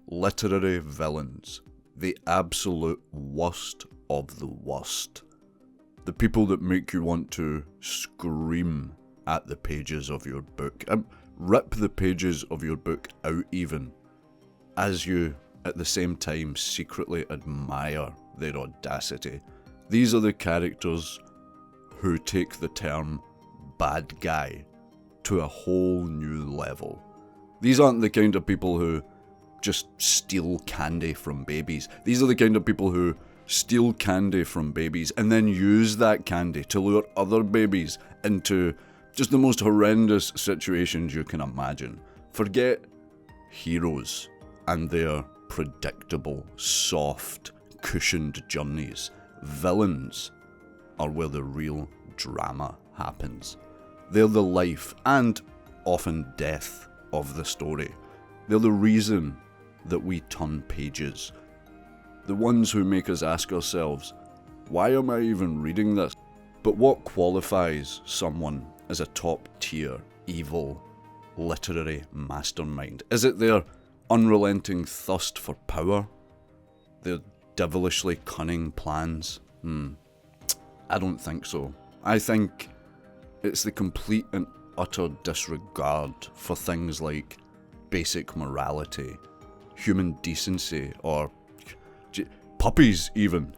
Literary villains. The absolute worst of the worst. The people that make you want to scream at the pages of your book. Rip the pages of your book out even, as you at the same time secretly admire their audacity. These are the characters who take the term bad guy to a whole new level. These aren't the kind of people who just steal candy from babies. These are the kind of people who steal candy from babies and then use that candy to lure other babies into just the most horrendous situations you can imagine. Forget heroes and their predictable, soft, cushioned journeys. Villains are where the real drama happens. They're the life and often death of the story. They're the reason that we turn pages. The ones who make us ask ourselves, why am I even reading this? But what qualifies someone as a top-tier, evil, literary mastermind? Is it their unrelenting thirst for power? Their devilishly cunning plans? I don't think so. I think it's the complete and utter disregard for things like basic morality, human decency, or puppies even.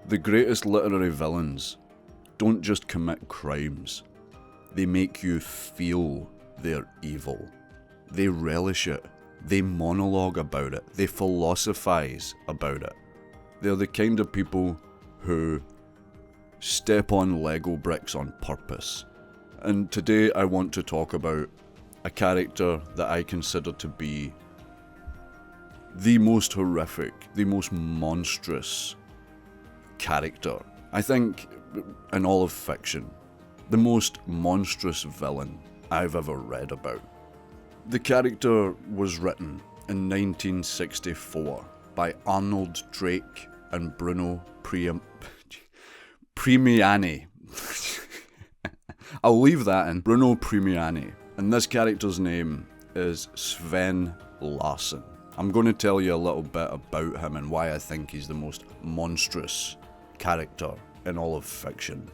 The greatest literary villains don't just commit crimes. They make you feel they're evil. They relish it. They monologue about it. They philosophize about it. They're the kind of people who step on Lego bricks on purpose. And today I want to talk about a character that I consider to be the most horrific, the most monstrous character, I think, in all of fiction. The most monstrous villain I've ever read about. The character was written in 1964 by Arnold Drake and Bruno Premiani. I'll leave that in. Bruno Premiani. And this character's name is Sven Larsson. I'm going to tell you a little bit about him and why I think he's the most monstrous character in all of fiction.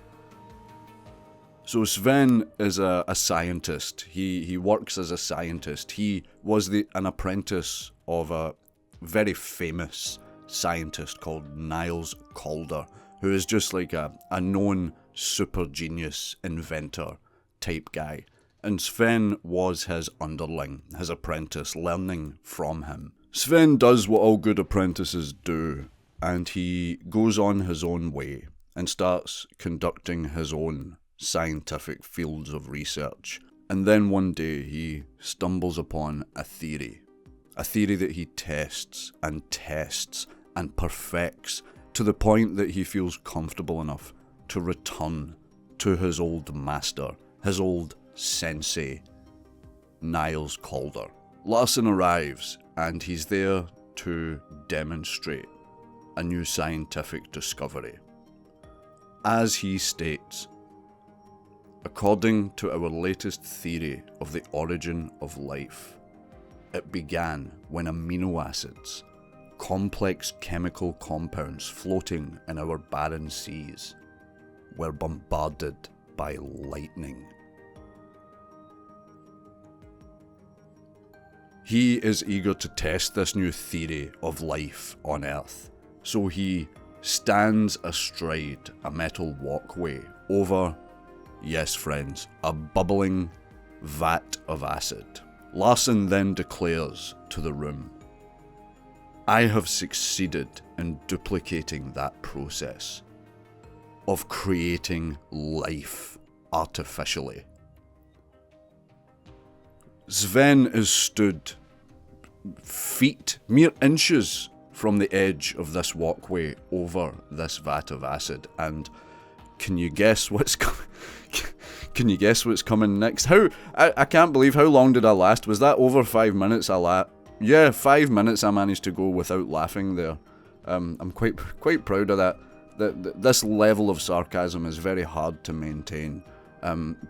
So Sven is a scientist. He works as a scientist. He was an apprentice of a very famous scientist called Niels Calder, who is just like a known super genius inventor type guy. And Sven was his underling, his apprentice, learning from him. Sven does what all good apprentices do, and he goes on his own way and starts conducting his own scientific fields of research. And then one day he stumbles upon a theory that he tests and perfects to the point that he feels comfortable enough to return to his old master, his old sensei, Niels Calder. Larsson arrives and he's there to demonstrate a new scientific discovery. As he states, according to our latest theory of the origin of life, it began when amino acids, complex chemical compounds floating in our barren seas, were bombarded by lightning. He is eager to test this new theory of life on Earth, so he stands astride a metal walkway over, yes friends, a bubbling vat of acid. Larsson then declares to the room, I have succeeded in duplicating that process of creating life artificially. Sven is stood feet, mere inches from the edge of this walkway over this vat of acid, and can you guess what's coming? Can you guess what's coming next? I can't believe how long did I last? Was that over 5 minutes? Yeah, 5 minutes I managed to go without laughing there. I'm quite proud of that. This level of sarcasm is very hard to maintain.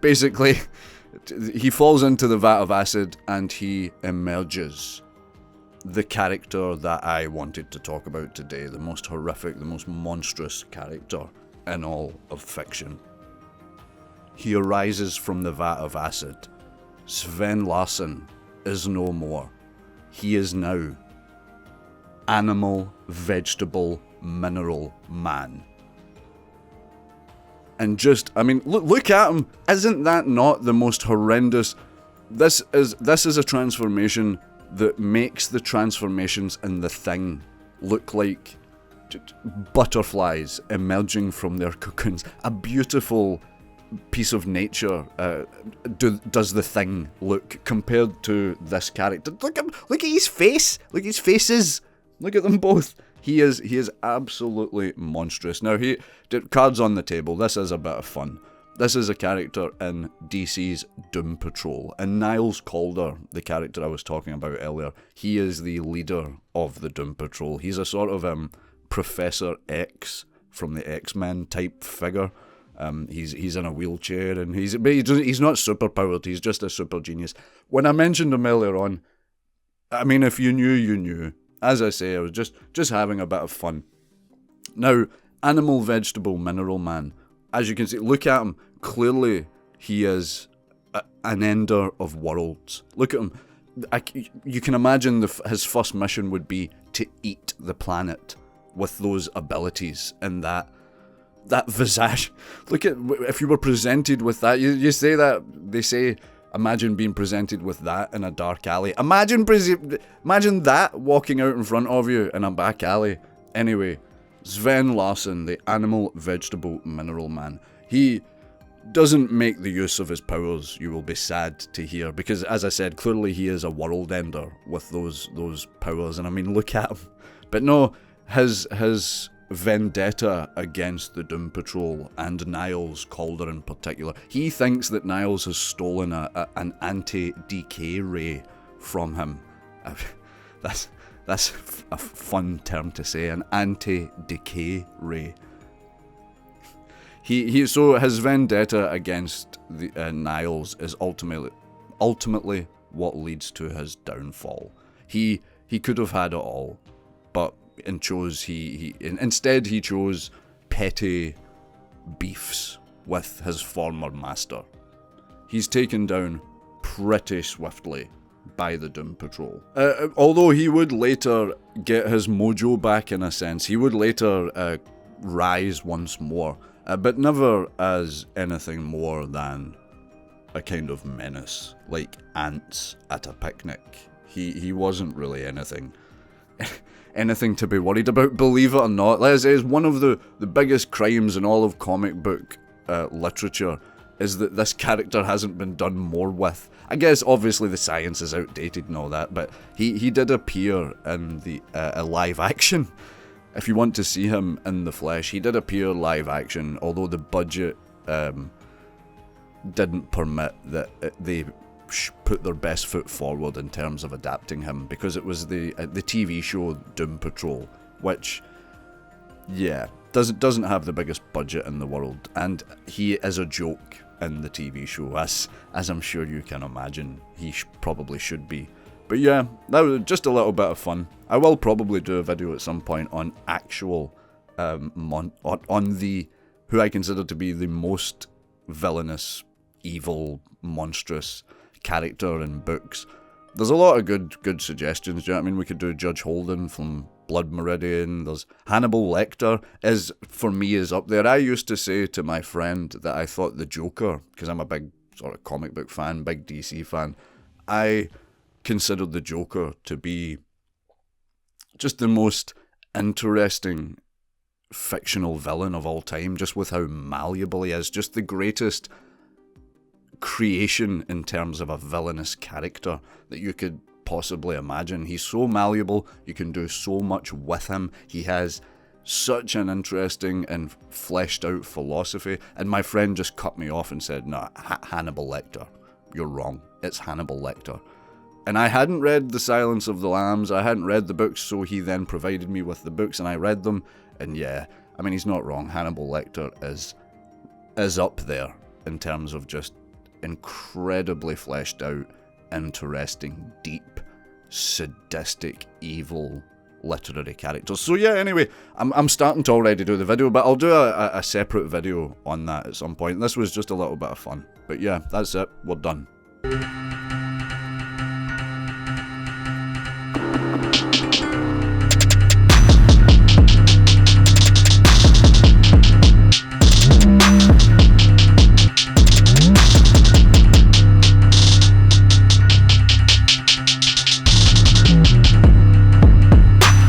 Basically, he falls into the vat of acid and he emerges the character that I wanted to talk about today, the most horrific, the most monstrous character in all of fiction. He arises from the vat of acid. Sven Larsson is no more. He is now animal, vegetable, mineral man. And just, I mean, look at him. Isn't that not the most horrendous? This is a transformation that makes the transformations in The Thing look like butterflies emerging from their cocoons. A beautiful piece of nature does The Thing look compared to this character. Look at his face. Look at his faces. Look at them both. He is absolutely monstrous. Now, cards on the table. This is a bit of fun. This is a character in DC's Doom Patrol. And Niles Calder, the character I was talking about earlier, he is the leader of the Doom Patrol. He's a sort of Professor X from the X-Men type figure. He's in a wheelchair, and he's not super powered. He's just a super genius. When I mentioned him earlier on, I mean, if you knew, you knew. As I say, I was just having a bit of fun. Now, animal, vegetable, mineral man. As you can see, look at him. Clearly, he is an ender of worlds. Look at him. You can imagine his first mission would be to eat the planet with those abilities and that visage. Look at, if you were presented with that, you say that, they say, imagine being presented with that in a dark alley. Imagine that walking out in front of you in a back alley. Anyway, Sven Larsson, the animal, vegetable, mineral man. He doesn't make the use of his powers, you will be sad to hear, because as I said, clearly he is a world ender with those powers, and I mean, look at him. But no, his vendetta against the Doom Patrol and Niles Calder in particular. He thinks that Niles has stolen an anti-decay ray from him. That's a fun term to say, an anti-decay ray. So his vendetta against the Niles is ultimately what leads to his downfall. He could have had it all, but instead he chose petty beefs with his former master. He's taken down pretty swiftly by the Doom Patrol. Although he would later get his mojo back in a sense, he would later rise once more, but never as anything more than a kind of menace, like ants at a picnic. He wasn't really anything to be worried about, believe it or not. Like I say, it's one of the biggest crimes in all of comic book literature is that this character hasn't been done more with. I guess obviously the science is outdated and all that, but he did appear in the a live action. If you want to see him in the flesh, he did appear live action, although the budget didn't permit that they put their best foot forward in terms of adapting him, because it was the TV show Doom Patrol, which, yeah, doesn't have the biggest budget in the world, and he is a joke in the TV show, as I'm sure you can imagine he probably should be. But yeah, that was just a little bit of fun. I will probably do a video at some point on actual on the who I consider to be the most villainous, evil, monstrous character in books. There's a lot of good suggestions. Do you know what I mean? We could do Judge Holden from Blood Meridian. There's Hannibal Lecter for me is up there. I used to say to my friend that I thought the Joker, because I'm a big sort of comic book fan, big DC fan, I considered the Joker to be just the most interesting fictional villain of all time, just with how malleable he is, just the greatest creation in terms of a villainous character that you could possibly imagine. He's so malleable, you can do so much with him. He has such an interesting and fleshed out philosophy, and my friend just cut me off and said, no, Hannibal Lecter, you're wrong, it's Hannibal Lecter. And I hadn't read The Silence of the Lambs, I hadn't read the books, so he then provided me with the books and I read them, and yeah, I mean, he's not wrong. Hannibal Lecter is up there in terms of just incredibly fleshed out, interesting, deep sadistic, evil literary characters. So yeah, anyway, I'm starting to already do the video, but I'll do a separate video on that at some point. This was just a little bit of fun. But yeah, that's it. We're done.